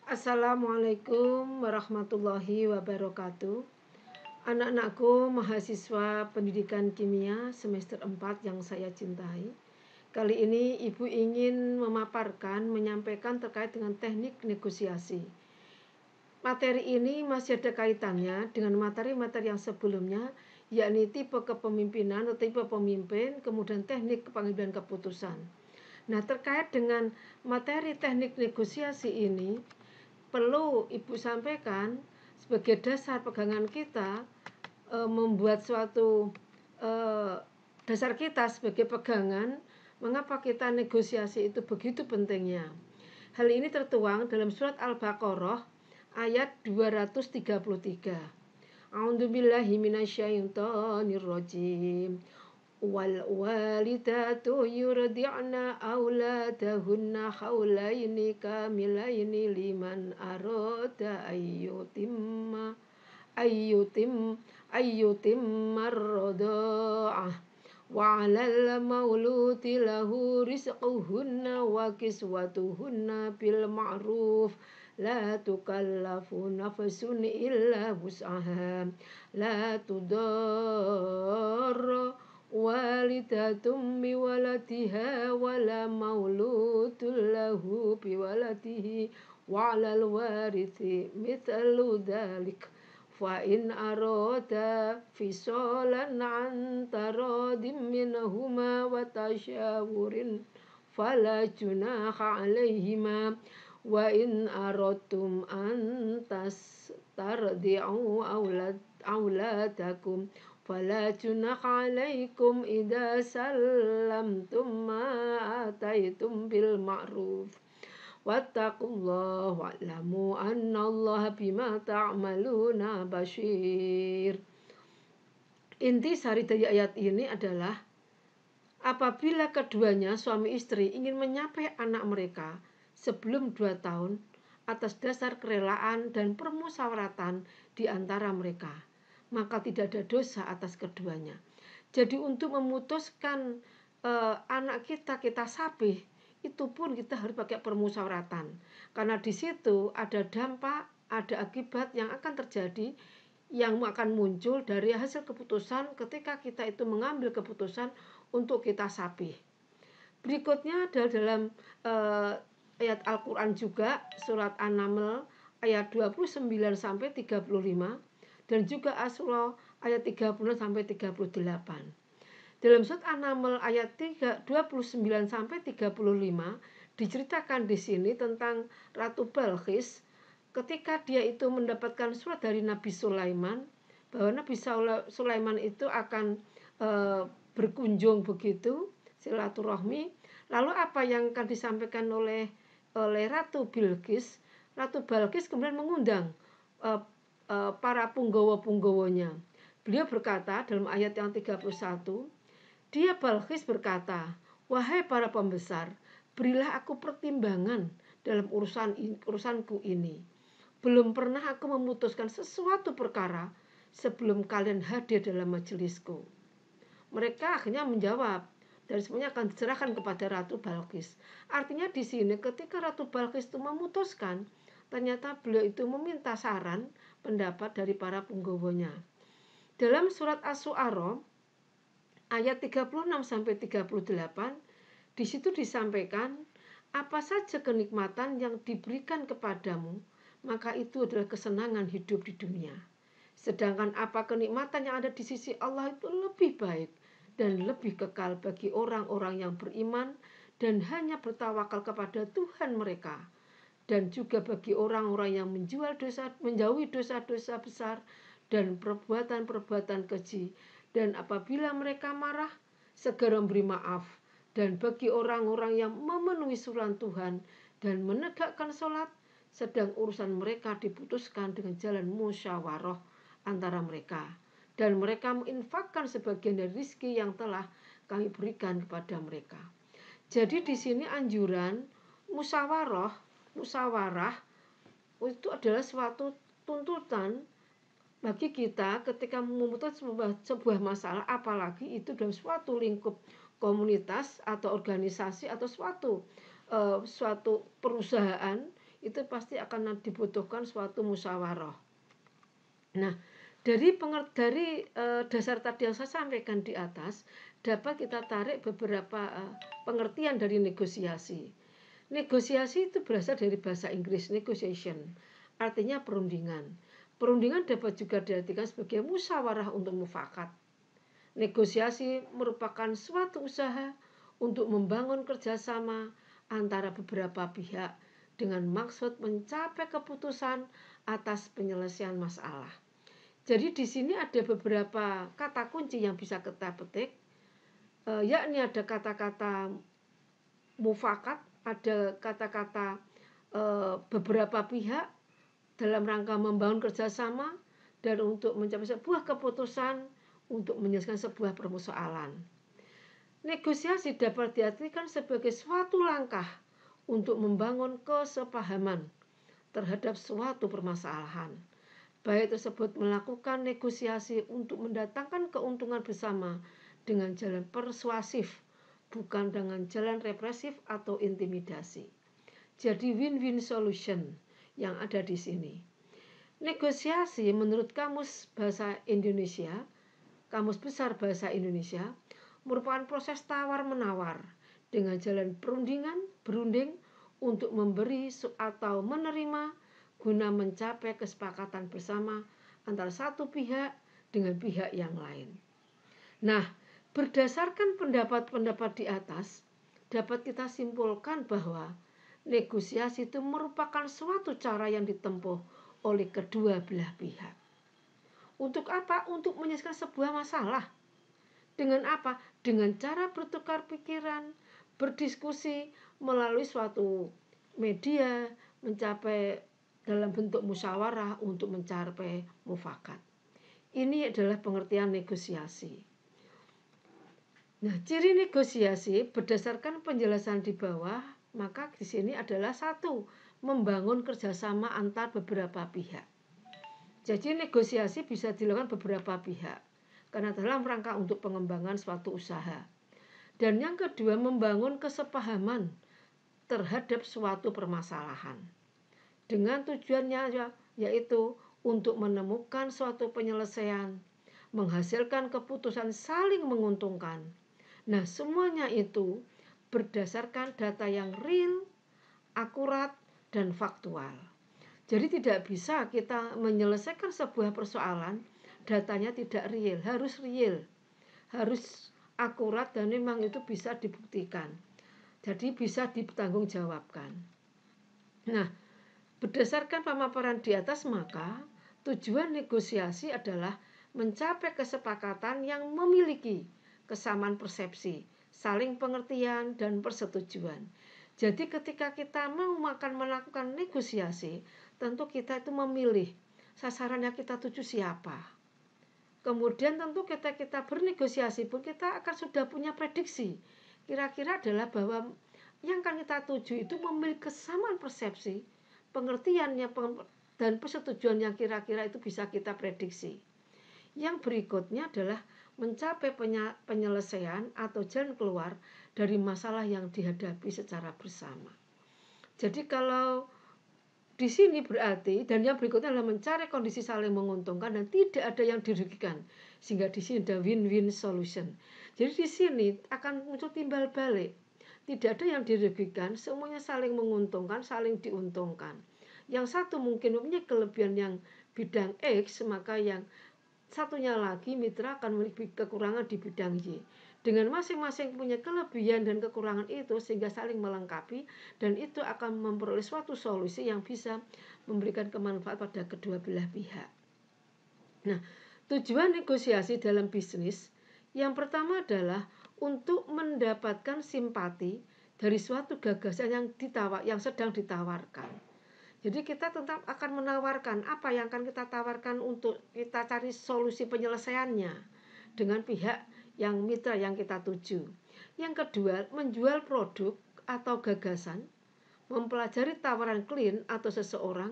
Assalamualaikum warahmatullahi wabarakatuh. Anak-anakku mahasiswa pendidikan kimia semester 4 yang saya cintai. Kali ini Ibu ingin menyampaikan terkait dengan teknik negosiasi. Materi ini masih ada kaitannya dengan materi-materi yang sebelumnya, yakni tipe kepemimpinan atau tipe pemimpin, kemudian teknik pengambilan keputusan. Nah, terkait dengan materi teknik negosiasi ini, perlu Ibu sampaikan sebagai dasar pegangan kita, membuat suatu dasar kita sebagai pegangan mengapa kita negosiasi itu begitu pentingnya. Hal ini tertuang dalam surat Al-Baqarah ayat 233. A'udzubillahi minasyaitonirrajim. Wal walidatu yurdi'na auladahunna haulaini kamilaini liman arada ayyutimma ar-radha'ah wa 'alal mauluti lahu rizquhunna wa kiswatuhunna bil ma'ruf la tukallafu nafsun illa wus'aha la tudarra walidatum biwaladiha wala mauludun lahu biwaladihi wa 'alal warithi mithlu dzalik fa in arada fisalan an taradim minhuma wa tasyawurin fala junaha 'alaihima wa in aradtum an tastardi'u auladakum fala junaha 'alaikum idza sallamtum ma ataitum bil ma'ruf wattaqullaha wa'lamu annallaha bima ta'maluna basyir. Inti sari dari ayat ini adalah apabila keduanya suami istri ingin menyapai anak mereka sebelum 2 tahun atas dasar kerelaan dan permusyawaratan di antara mereka, maka tidak ada dosa atas keduanya. Jadi untuk memutuskan anak kita sapih, itu pun kita harus pakai permusyawaratan. Karena di situ ada dampak, ada akibat yang akan terjadi, yang akan muncul dari hasil keputusan ketika kita itu mengambil keputusan untuk kita sapih. Berikutnya adalah dalam ayat Al-Quran juga, surat An-Naml ayat 29-35, dan juga Asy-Syura ayat 30-38. Dalam surat An-Naml ayat 29-35 diceritakan di sini tentang Ratu Balqis ketika dia itu mendapatkan surat dari Nabi Sulaiman bahwa Nabi Sulaiman itu akan berkunjung begitu silaturahmi. Lalu apa yang akan disampaikan oleh Ratu Bilqis? Ratu Balqis kemudian mengundang para punggawa-punggawanya. Beliau berkata dalam ayat yang 31, dia Balqis berkata, wahai para pembesar, berilah aku pertimbangan dalam urusanku ini. Belum pernah aku memutuskan sesuatu perkara sebelum kalian hadir dalam majelisku. Mereka akhirnya menjawab, dan semuanya akan diserahkan kepada Ratu Balqis. Artinya di sini ketika Ratu Balqis itu memutuskan, ternyata beliau itu meminta saran, pendapat dari para penggawanya. Dalam surat Asy-Syu'ara ayat 36-38, di situ disampaikan, apa saja kenikmatan yang diberikan kepadamu, maka itu adalah kesenangan hidup di dunia. Sedangkan apa kenikmatan yang ada di sisi Allah itu lebih baik dan lebih kekal bagi orang-orang yang beriman dan hanya bertawakal kepada Tuhan mereka, dan juga bagi orang-orang yang menjauhi dosa-dosa besar dan perbuatan-perbuatan keji, dan apabila mereka marah segera memberi maaf, dan bagi orang-orang yang memenuhi suruhan Tuhan dan menegakkan sholat, sedang urusan mereka diputuskan dengan jalan musyawarah antara mereka, dan mereka menginfakkan sebagian dari rezeki yang telah kami berikan kepada mereka. Jadi di sini anjuran musyawarah itu adalah suatu tuntutan bagi kita ketika memutuskan sebuah masalah, apalagi itu dalam suatu lingkup komunitas atau organisasi atau suatu perusahaan itu pasti akan dibutuhkan suatu musyawarah. Nah, dari dasar tadi yang saya sampaikan di atas, dapat kita tarik beberapa pengertian dari negosiasi. Negosiasi itu berasal dari bahasa Inggris, negotiation, artinya perundingan. Perundingan dapat juga diartikan sebagai musyawarah untuk mufakat. Negosiasi merupakan suatu usaha untuk membangun kerjasama antara beberapa pihak dengan maksud mencapai keputusan atas penyelesaian masalah. Jadi di sini ada beberapa kata kunci yang bisa kita petik, yakni ada kata-kata mufakat, ada kata-kata beberapa pihak dalam rangka membangun kerjasama dan untuk mencapai sebuah keputusan untuk menyelesaikan sebuah persoalan. Negosiasi dapat diartikan sebagai suatu langkah untuk membangun kesepahaman terhadap suatu permasalahan. Baik tersebut melakukan negosiasi untuk mendatangkan keuntungan bersama dengan jalan persuasif, bukan dengan jalan represif atau intimidasi. Jadi win-win solution yang ada di sini. Negosiasi menurut Kamus Bahasa Indonesia, Kamus Besar Bahasa Indonesia, merupakan proses tawar-menawar dengan jalan berunding untuk memberi atau menerima guna mencapai kesepakatan bersama antara satu pihak dengan pihak yang lain. Nah, berdasarkan pendapat-pendapat di atas, dapat kita simpulkan bahwa negosiasi itu merupakan suatu cara yang ditempuh oleh kedua belah pihak. Untuk apa? Untuk menyelesaikan sebuah masalah. Dengan apa? Dengan cara bertukar pikiran, berdiskusi melalui suatu media, mencapai dalam bentuk musyawarah untuk mencapai mufakat. Ini adalah pengertian negosiasi. Nah, ciri negosiasi berdasarkan penjelasan di bawah, maka di sini adalah satu, membangun kerjasama antar beberapa pihak. Jadi negosiasi bisa dilakukan beberapa pihak karena dalam rangka untuk pengembangan suatu usaha. Dan yang kedua, membangun kesepahaman terhadap suatu permasalahan dengan tujuannya yaitu untuk menemukan suatu penyelesaian, menghasilkan keputusan saling menguntungkan. Nah, semuanya itu berdasarkan data yang real, akurat, dan faktual. Jadi tidak bisa kita menyelesaikan sebuah persoalan datanya tidak real, harus akurat dan memang itu bisa dibuktikan. Jadi bisa dipertanggungjawabkan. Nah, berdasarkan pemaparan di atas, maka tujuan negosiasi adalah mencapai kesepakatan yang memiliki kesamaan persepsi, saling pengertian, dan persetujuan. Jadi ketika kita mau melakukan negosiasi, tentu kita itu memilih sasaran yang kita tuju siapa. Kemudian tentu kita bernegosiasi pun kita akan sudah punya prediksi. Kira-kira adalah bahwa yang akan kita tuju itu memiliki kesamaan persepsi, pengertiannya dan persetujuan yang kira-kira itu bisa kita prediksi. Yang berikutnya adalah mencapai penyelesaian atau jalan keluar dari masalah yang dihadapi secara bersama. Jadi kalau di sini berarti, dan yang berikutnya adalah mencari kondisi saling menguntungkan dan tidak ada yang dirugikan, sehingga di sini ada win-win solution. Jadi di sini akan muncul timbal balik, tidak ada yang dirugikan, semuanya saling menguntungkan, saling diuntungkan. Yang satu mungkin mempunyai kelebihan yang bidang X, maka yang satunya lagi mitra akan memiliki kekurangan di bidang Y. Dengan masing-masing punya kelebihan dan kekurangan itu sehingga saling melengkapi, dan itu akan memperoleh suatu solusi yang bisa memberikan kemanfaat pada kedua belah pihak. Nah, tujuan negosiasi dalam bisnis yang pertama adalah untuk mendapatkan simpati dari suatu gagasan yang sedang ditawarkan. Jadi kita tetap akan menawarkan apa yang akan kita tawarkan untuk kita cari solusi penyelesaiannya dengan pihak yang mitra yang kita tuju. Yang kedua, menjual produk atau gagasan, mempelajari tawaran klien atau seseorang,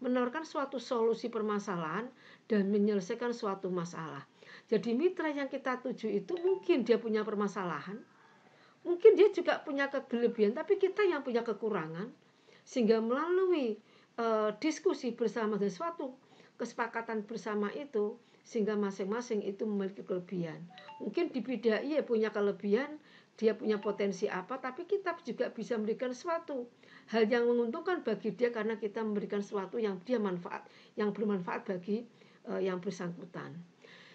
menawarkan suatu solusi permasalahan dan menyelesaikan suatu masalah. Jadi mitra yang kita tuju itu mungkin dia punya permasalahan, mungkin dia juga punya kelebihan, tapi kita yang punya kekurangan. sehingga melalui diskusi bersama dan suatu kesepakatan bersama itu, sehingga masing-masing itu memiliki kelebihan. Mungkin di bidang ia punya kelebihan, dia punya potensi apa, tapi kita juga bisa memberikan suatu hal yang menguntungkan bagi dia karena kita memberikan sesuatu yang dia manfaat, yang bermanfaat bagi yang bersangkutan.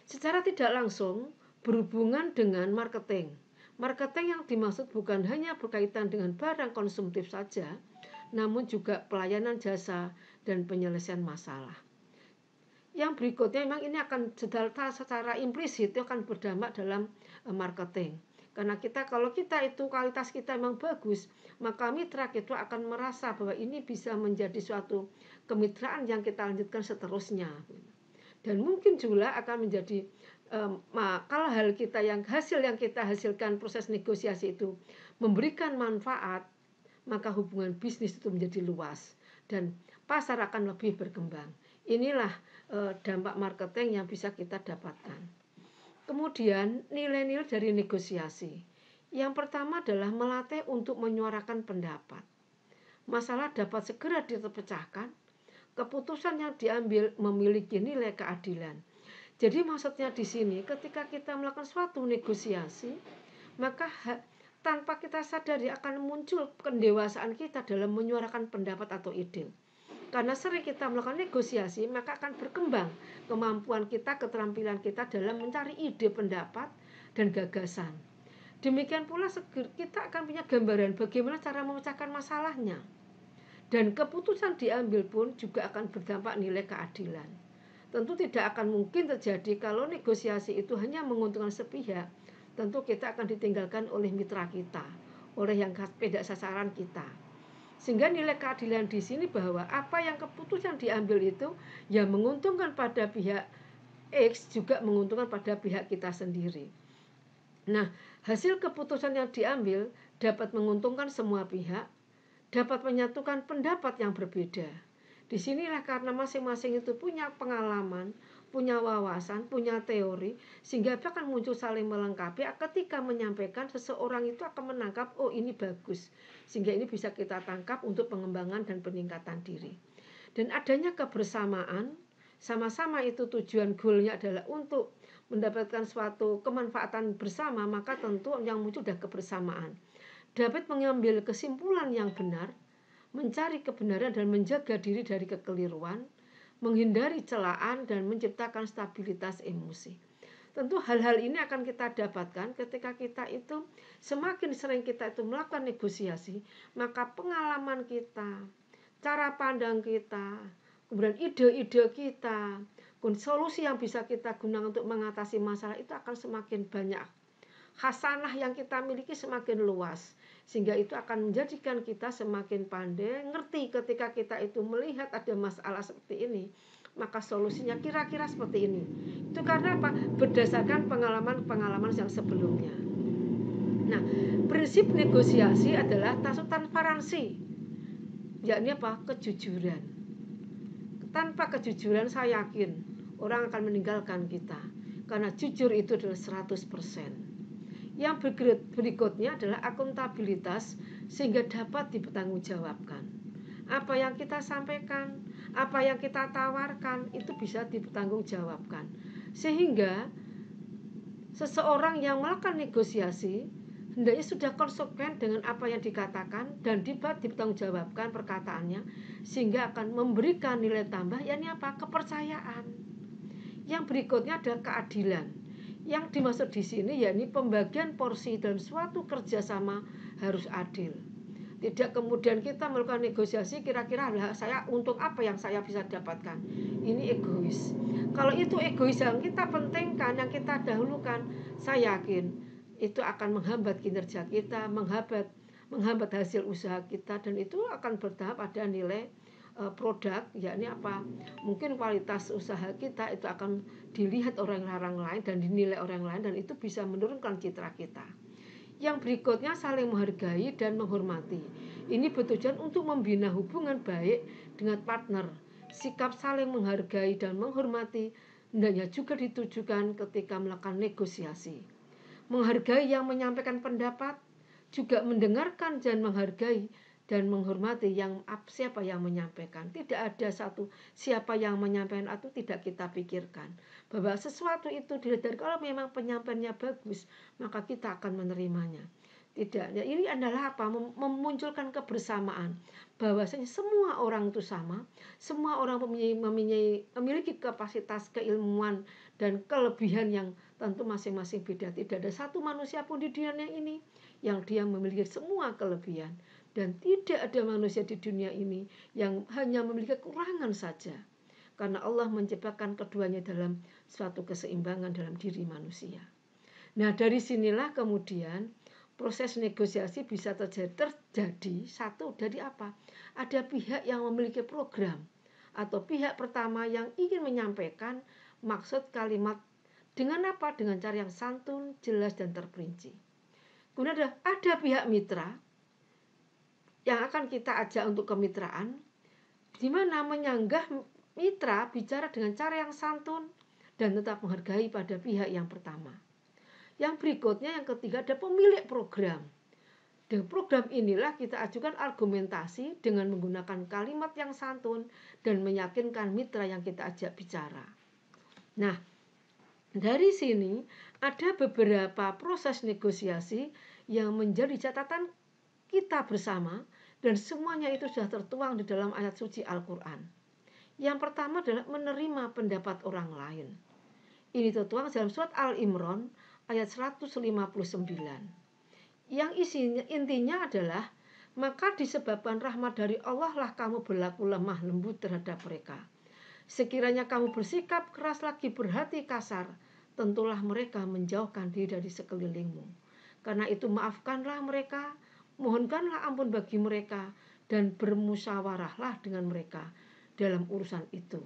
Secara tidak langsung berhubungan dengan marketing. Marketing yang dimaksud bukan hanya berkaitan dengan barang konsumtif saja, namun juga pelayanan jasa dan penyelesaian masalah. Yang berikutnya memang ini akan secara implisit itu akan berdampak dalam marketing. Karena kalau kita itu kualitas kita memang bagus, maka mitra kita akan merasa bahwa ini bisa menjadi suatu kemitraan yang kita lanjutkan seterusnya. Dan mungkin juga akan menjadi kalau hasil yang kita hasilkan proses negosiasi itu memberikan manfaat, maka hubungan bisnis itu menjadi luas dan pasar akan lebih berkembang. Inilah dampak marketing yang bisa kita dapatkan. Kemudian nilai-nilai dari negosiasi. Yang pertama adalah melatih untuk menyuarakan pendapat. Masalah dapat segera dipecahkan. Keputusan yang diambil memiliki nilai keadilan. Jadi maksudnya di sini ketika kita melakukan suatu negosiasi, maka tanpa kita sadari akan muncul pendewasaan kita dalam menyuarakan pendapat atau ide. Karena sering kita melakukan negosiasi, maka akan berkembang kemampuan kita, keterampilan kita dalam mencari ide, pendapat, dan gagasan. Demikian pula kita akan punya gambaran bagaimana cara memecahkan masalahnya. Dan keputusan diambil pun juga akan berdampak nilai keadilan. Tentu tidak akan mungkin terjadi kalau negosiasi itu hanya menguntungkan sepihak. Tentu kita akan ditinggalkan oleh mitra kita, oleh yang beda sasaran kita. Sehingga nilai keadilan di sini bahwa apa yang keputusan diambil itu yang menguntungkan pada pihak X juga menguntungkan pada pihak kita sendiri. Nah, hasil keputusan yang diambil dapat menguntungkan semua pihak, dapat menyatukan pendapat yang berbeda. Disinilah karena masing-masing itu punya pengalaman, punya wawasan, punya teori, sehingga akan muncul saling melengkapi. Ketika menyampaikan, seseorang itu akan menangkap, oh ini bagus, sehingga ini bisa kita tangkap untuk pengembangan dan peningkatan diri. Dan adanya kebersamaan, sama-sama itu tujuan goalnya adalah untuk mendapatkan suatu kemanfaatan bersama, maka tentu yang muncul adalah kebersamaan. Dapat mengambil kesimpulan yang benar, mencari kebenaran dan menjaga diri dari kekeliruan, menghindari celaan dan menciptakan stabilitas emosi. Tentu hal-hal ini akan kita dapatkan ketika kita itu semakin sering kita itu melakukan negosiasi, maka pengalaman kita, cara pandang kita, kemudian ide-ide kita, solusi yang bisa kita gunakan untuk mengatasi masalah itu akan semakin banyak. Khasanah yang kita miliki semakin luas, sehingga itu akan menjadikan kita semakin pandai, ngerti ketika kita itu melihat ada masalah seperti ini, maka solusinya kira-kira seperti ini. Itu karena apa? Berdasarkan pengalaman-pengalaman yang sebelumnya. Nah, prinsip negosiasi adalah transparansi, yakni apa? Kejujuran. Tanpa kejujuran saya yakin orang akan meninggalkan kita, karena jujur itu adalah 100%. Yang berikutnya adalah akuntabilitas, sehingga dapat dipertanggungjawabkan. Apa yang kita sampaikan, apa yang kita tawarkan itu bisa dipertanggungjawabkan. Sehingga seseorang yang melakukan negosiasi hendaknya sudah konsekuen dengan apa yang dikatakan dan dipertanggungjawabkan perkataannya, sehingga akan memberikan nilai tambah, yakni apa? Kepercayaan. Yang berikutnya adalah keadilan. Yang dimaksud di sini yakni pembagian porsi dalam suatu kerjasama harus adil. Tidak kemudian kita melakukan negosiasi kira-kira saya untuk apa yang saya bisa dapatkan. Ini egois. Kalau itu egois yang kita pentingkan, yang kita dahulukan, saya yakin itu akan menghambat kinerja kita, menghambat hasil usaha kita, dan itu akan berdampak pada nilai produk, yakni apa? Mungkin kualitas usaha kita itu akan dilihat orang lain dan dinilai orang lain, dan itu bisa menurunkan citra kita. Yang berikutnya saling menghargai dan menghormati. Ini bertujuan untuk membina hubungan baik dengan partner. Sikap saling menghargai dan menghormati hendaknya juga ditujukan ketika melakukan negosiasi. Menghargai yang menyampaikan pendapat, juga mendengarkan dan menghargai dan menghormati siapa yang menyampaikan. Tidak ada satu siapa yang menyampaikan atau tidak kita pikirkan. Bahwa sesuatu itu dilihat dari kalau memang penyampaiannya bagus, maka kita akan menerimanya. Tidak, ya, ini adalah apa? Memunculkan kebersamaan. Bahwasanya semua orang itu sama, semua orang memiliki kapasitas keilmuan dan kelebihan yang tentu masing-masing beda. Tidak ada satu manusia pun di dunia ini yang dia memiliki semua kelebihan. Dan tidak ada manusia di dunia ini yang hanya memiliki kekurangan saja. Karena Allah menciptakan keduanya dalam suatu keseimbangan dalam diri manusia. Nah, dari sinilah kemudian proses negosiasi bisa terjadi satu dari apa? Ada pihak yang memiliki program atau pihak pertama yang ingin menyampaikan maksud kalimat dengan apa? Dengan cara yang santun, jelas, dan terperinci. Kemudian ada pihak mitra yang akan kita ajak untuk kemitraan, di mana menyanggah mitra bicara dengan cara yang santun dan tetap menghargai pada pihak yang pertama. Yang berikutnya, yang ketiga, ada pemilik program. Dengan program inilah kita ajukan argumentasi dengan menggunakan kalimat yang santun dan meyakinkan mitra yang kita ajak bicara. Nah, dari sini ada beberapa proses negosiasi yang menjadi catatan kita bersama, dan semuanya itu sudah tertuang di dalam ayat suci Al-Quran. Yang pertama adalah menerima pendapat orang lain. Ini tertuang dalam surat Al-Imran ayat 159. Yang intinya adalah, maka disebabkan rahmat dari Allah lah kamu berlaku lemah lembut terhadap mereka. Sekiranya kamu bersikap keras lagi berhati kasar, tentulah mereka menjauhkan diri dari sekelilingmu. Karena itu maafkanlah mereka, mohonkanlah ampun bagi mereka, dan bermusyawarahlah dengan mereka dalam urusan itu.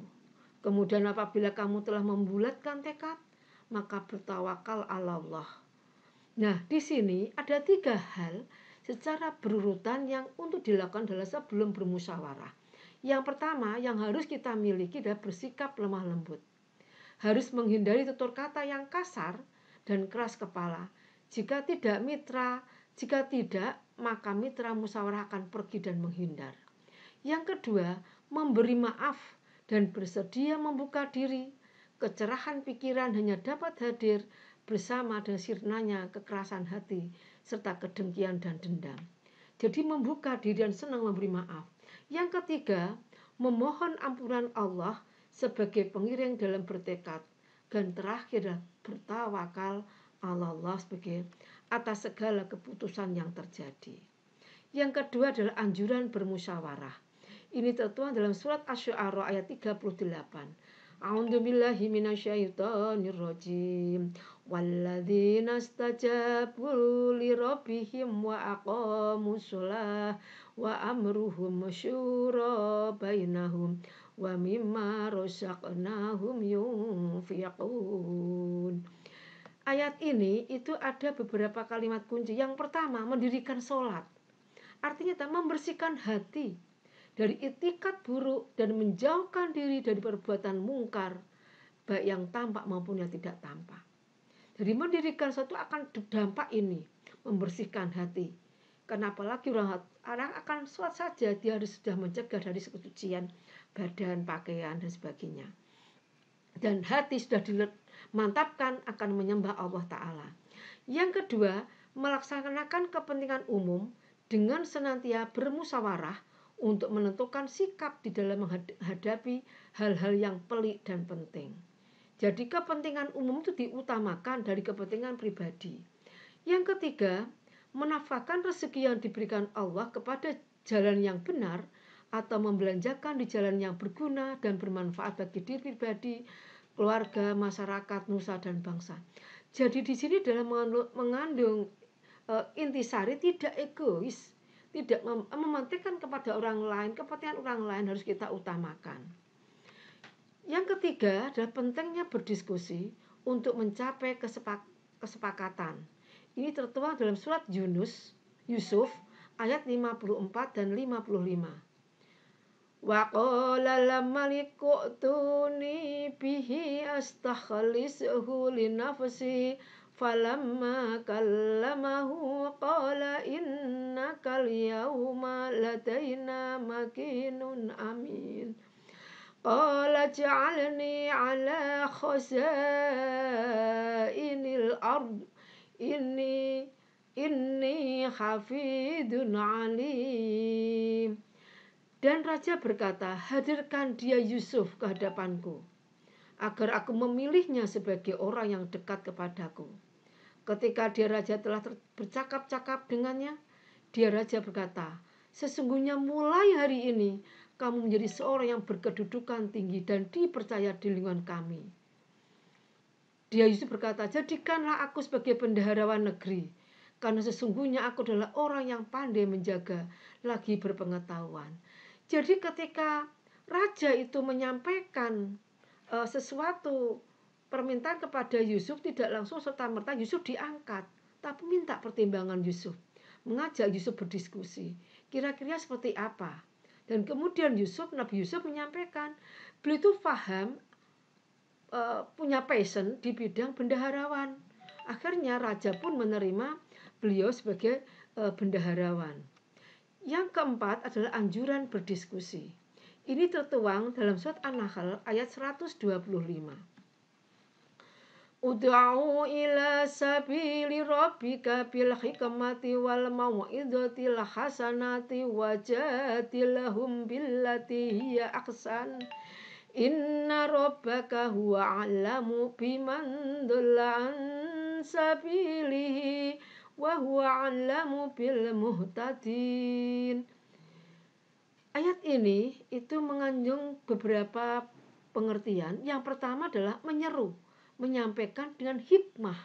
Kemudian apabila kamu telah membulatkan tekad, maka bertawakal ala Allah. Nah, di sini ada 3 hal secara berurutan yang untuk dilakukan adalah sebelum bermusyawarah. Yang pertama yang harus kita miliki adalah bersikap lemah lembut. Harus menghindari tutur kata yang kasar dan keras kepala. Jika tidak, maka mitra musyawarah akan pergi dan menghindar. Yang kedua, memberi maaf dan bersedia membuka diri. Kecerahan pikiran hanya dapat hadir bersama dengan sirnanya kekerasan hati serta kedengkian dan dendam. Jadi membuka diri dan senang memberi maaf. Yang ketiga, memohon ampunan Allah sebagai pengiring dalam bertekad. Dan terakhir, bertawakal Allah sebagai atas segala keputusan yang terjadi. Yang kedua adalah anjuran bermusyawarah. Ini tertuang dalam surat Asy-Syu'ara ayat 38. A'udzubillahi minasyaitonirrajim. Walladzina istajabu lirabbihim wa aqamus shalah wa amruhum syura bainahum wa mimma razaqnahum yunfiqun. Ayat ini itu ada beberapa kalimat kunci. Yang pertama, mendirikan sholat. Artinya membersihkan hati dari itikat buruk dan menjauhkan diri dari perbuatan mungkar, baik yang tampak maupun yang tidak tampak. Jadi mendirikan suatu akan dampak ini, membersihkan hati. Karena apalagi orang akan sholat saja, dia harus sudah mencegah dari kesucian badan, pakaian, dan sebagainya. Dan hati sudah dimantapkan akan menyembah Allah Ta'ala. Yang kedua, melaksanakan kepentingan umum dengan senantiasa bermusyawarah untuk menentukan sikap di dalam menghadapi hal-hal yang pelik dan penting. Jadi kepentingan umum itu diutamakan dari kepentingan pribadi. Yang ketiga, menafkahkan rezeki yang diberikan Allah kepada jalan yang benar atau membelanjakan di jalan yang berguna dan bermanfaat bagi diri pribadi, keluarga, masyarakat, nusa, dan bangsa. Jadi di sini dalam mengandung intisari tidak egois, tidak mementingkan kepada orang lain, kepentingan orang lain harus kita utamakan. Yang ketiga adalah pentingnya berdiskusi untuk mencapai kesepakatan. Ini tertuang dalam surat Yusuf ayat 54 dan 55. Wa qala lamaliku tuni bihi astakhlisuhu li nafsi falamma kallamahu qala innakal yawma ladaina makinun amin. Qala ja'alni ala khazainil ard inni hafidun alim. Dan raja berkata, hadirkan dia Yusuf ke hadapanku, agar aku memilihnya sebagai orang yang dekat kepadaku. Ketika dia raja telah bercakap-cakap dengannya, dia raja berkata, sesungguhnya mulai hari ini kamu menjadi seorang yang berkedudukan tinggi dan dipercaya di lingkungan kami. Dia Yusuf berkata, jadikanlah aku sebagai bendaharawan negeri, karena sesungguhnya aku adalah orang yang pandai menjaga, lagi berpengetahuan. Jadi ketika raja itu menyampaikan sesuatu permintaan kepada Yusuf, tidak langsung serta-merta Yusuf diangkat, tapi minta pertimbangan Yusuf, mengajak Yusuf berdiskusi, kira-kira seperti apa. Dan kemudian Nabi Yusuf menyampaikan, beliau itu paham, punya passion di bidang bendaharawan. Akhirnya raja pun menerima beliau sebagai bendaharawan. Yang keempat adalah anjuran berdiskusi. Ini tertuang dalam surat An-Nahl ayat 125. Ud'u ila sabili rabbika bil hikmati wal mau'izatil hasanati wajadilhum billati hiya ahsan. Inna rabbaka huwa a'lamu biman dhalla an sabilihi wa huwa a'lamu bil muhtadin. Ayat ini itu mengandung beberapa pengertian. Yang pertama adalah menyeru, menyampaikan dengan hikmah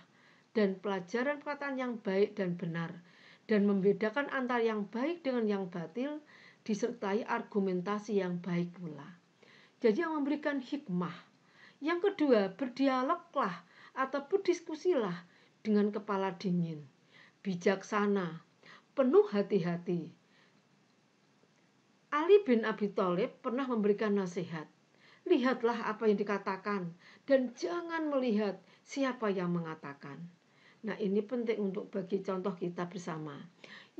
dan pelajaran perkataan yang baik dan benar, dan membedakan antara yang baik dengan yang batil, disertai argumentasi yang baik pula. Jadi yang memberikan hikmah. Yang kedua, berdialoglah atau berdiskusilah dengan kepala dingin, bijaksana, penuh hati-hati. Ali bin Abi Thalib pernah memberikan nasihat, lihatlah apa yang dikatakan dan jangan melihat siapa yang mengatakan. Nah, ini penting untuk bagi contoh kita bersama.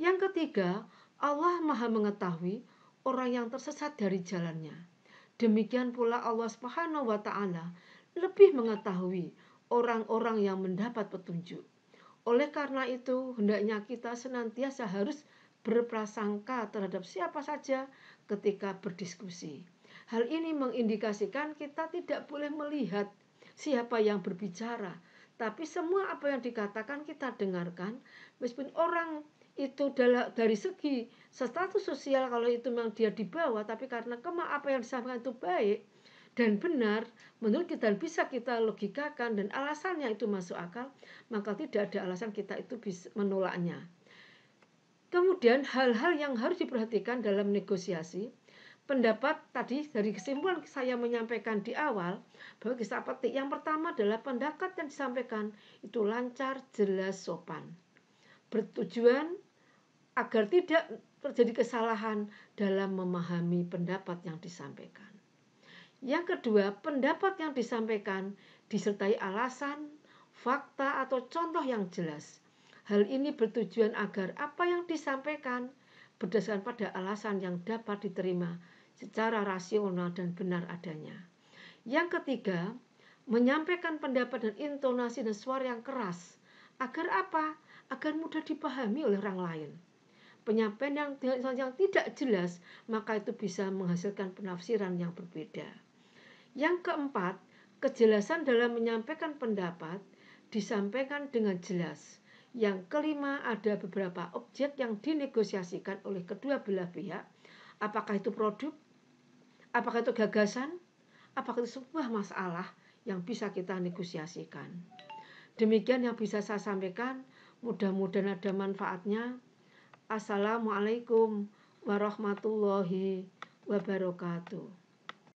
Yang ketiga, Allah Maha mengetahui orang yang tersesat dari jalannya. Demikian pula Allah Subhanahu wa Ta'ala lebih mengetahui orang-orang yang mendapat petunjuk. Oleh karena itu, hendaknya kita senantiasa harus berprasangka terhadap siapa saja ketika berdiskusi. Hal ini mengindikasikan kita tidak boleh melihat siapa yang berbicara, tapi semua apa yang dikatakan kita dengarkan, meskipun orang itu dari segi status sosial kalau itu memang dia di bawah, tapi karena apa yang disampaikan itu baik dan benar menurut kita, bisa kita logikakan dan alasannya itu masuk akal, maka tidak ada alasan kita itu bisa menolaknya. Kemudian hal-hal yang harus diperhatikan dalam negosiasi, pendapat tadi dari kesimpulan saya menyampaikan di awal bahwa kita petik, yang pertama adalah pendapat yang disampaikan itu lancar, jelas, sopan, bertujuan agar tidak terjadi kesalahan dalam memahami pendapat yang disampaikan. Yang kedua, pendapat yang disampaikan disertai alasan, fakta atau contoh yang jelas. Hal ini bertujuan agar apa yang disampaikan berdasarkan pada alasan yang dapat diterima secara rasional dan benar adanya. Yang ketiga, menyampaikan pendapat dan intonasi dan suara yang keras. Agar apa? Agar mudah dipahami oleh orang lain. Penyampaian yang tidak jelas, maka itu bisa menghasilkan penafsiran yang berbeda. Yang keempat, kejelasan dalam menyampaikan pendapat disampaikan dengan jelas. Yang kelima, ada beberapa objek yang dinegosiasikan oleh kedua belah pihak. Apakah itu produk? Apakah itu gagasan? Apakah itu sebuah masalah yang bisa kita negosiasikan? Demikian yang bisa saya sampaikan. Mudah-mudahan ada manfaatnya. Assalamualaikum warahmatullahi wabarakatuh.